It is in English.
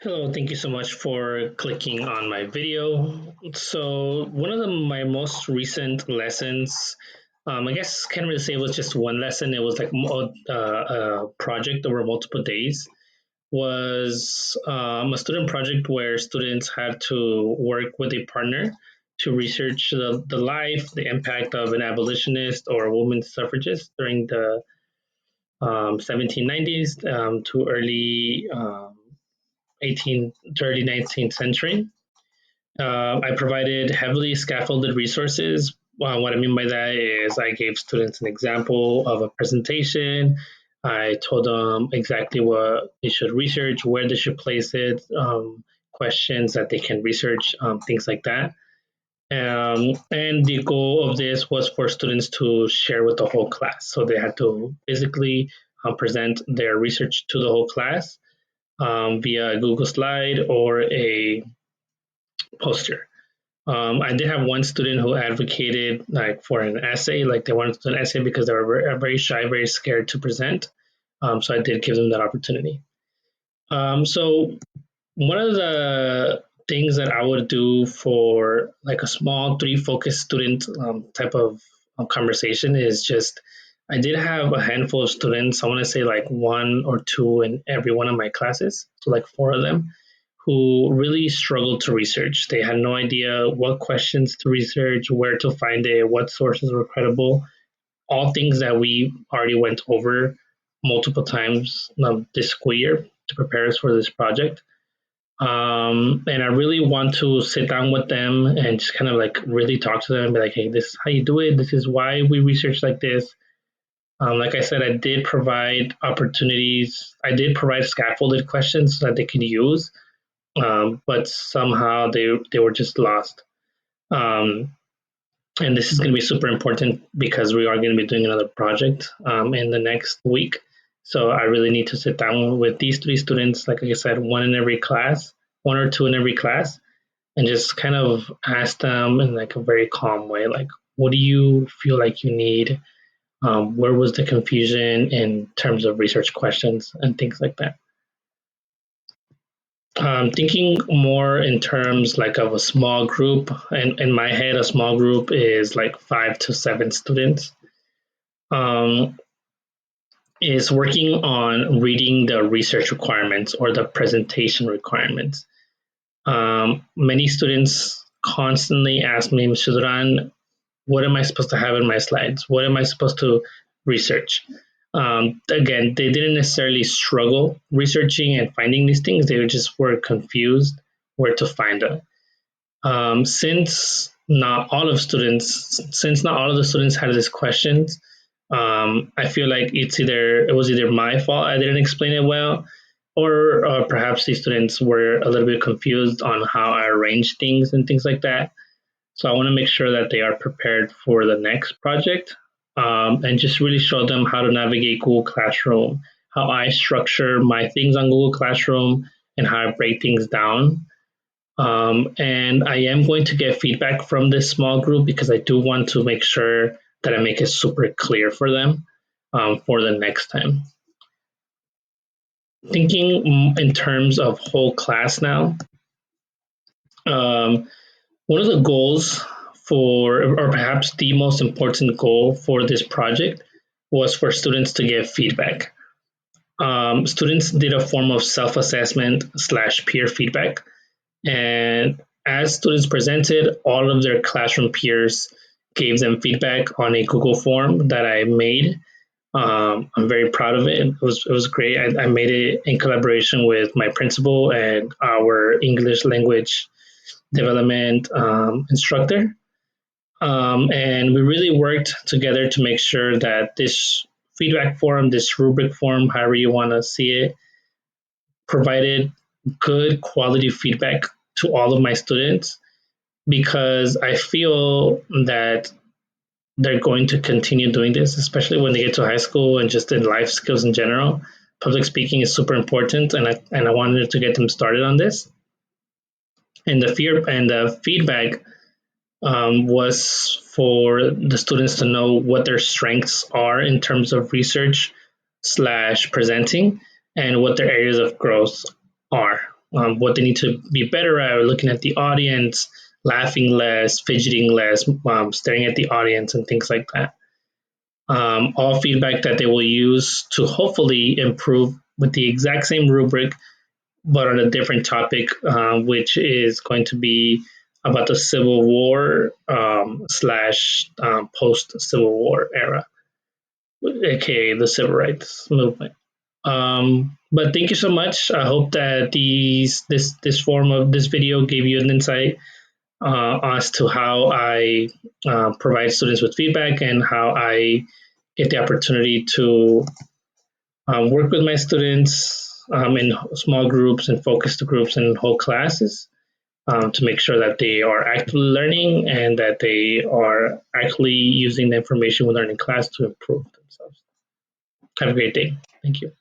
Hello, thank you so much for clicking on my video. So, one of my most recent lessons, I guess can't really say it was just one lesson. It was like a project over multiple days. Was a student project where students had to work with a partner to research the life, the impact of an abolitionist or a woman suffragist during the 1790s to early 18th, early 19th century. I provided heavily scaffolded resources. What I mean by that is I gave students an example of a presentation. I told them exactly what they should research, where they should place it, questions that they can research, things like that. And the goal of this was for students to share with the whole class. So they had to physically present their research to the whole class via a Google Slide or a poster. I did have one student who advocated like for an essay, like they wanted to do an essay because they were very shy, very scared to present. So I did give them that opportunity. So one of the things that I would do for like a small three focused student type of conversation is just I did have a handful of students. I want to say like one or two in every one of my classes, so like four of them who really struggled to research. They had no idea what questions to research, where to find it, what sources were credible. All things that we already went over multiple times this school year to prepare us for this project. And I really want to sit down with them and just kind of like really talk to them and be like, hey, this is how you do it. This is why we research like this. Like I said, I did provide opportunities. I did provide scaffolded questions that they could use, but somehow they were just lost. Um, and this is going to be super important because we are going to be doing another project in the next week. So I really need to sit down with these three students, like I said, one in every class, one or two in every class, and just kind of ask them in like a very calm way, like, what do you feel like you need? Where was the confusion in terms of research questions and things like that? Thinking more in terms like of a small group, and in my head, a small group is like 5 to 7 students. Um, is working on reading the research requirements or the presentation requirements. Many students constantly ask me, Mr. Duran, what am I supposed to have in my slides? What am I supposed to research? Again, they didn't necessarily struggle researching and finding these things. They just were confused where to find them. Since not all of the students had these questions, I feel like it was either my fault I didn't explain it well, or perhaps the students were a little bit confused on how I arrange things and things like that. So I want to make sure that they are prepared for the next project, and just really show them how to navigate Google Classroom, how I structure my things on Google Classroom, and how I break things down. And I am going to get feedback from this small group because I do want to make sure that I make it super clear for them for the next time. Thinking in terms of whole class now, um, one of the goals or perhaps the most important goal for this project was for students to give feedback. Students did a form of self-assessment slash peer feedback, and as students presented, all of their classroom peers gave them feedback on a Google form that I made. I'm very proud of it. It was great. I made it in collaboration with my principal and our English language development instructor. And we really worked together to make sure that this feedback form, this rubric form, however you want to see it, provided good quality feedback to all of my students because I feel that they're going to continue doing this, especially when they get to high school and just in life skills in general. Public speaking is super important, and I wanted to get them started on this. And the feedback was for the students to know what their strengths are in terms of research slash presenting and what their areas of growth are. what they need to be better at, looking at the audience, laughing less, fidgeting less, staring at the audience, and things like that. All feedback that they will use to hopefully improve with the exact same rubric, but on a different topic, which is going to be about the Civil War slash post Civil War era, aka the Civil Rights Movement. But thank you so much. I hope that this form of this video gave you an insight as to how I provide students with feedback and how I get the opportunity to work with my students in small groups and focused groups and whole classes to make sure that they are actively learning and that they are actually using the information we learn in class to improve themselves. Have a great day. Thank you.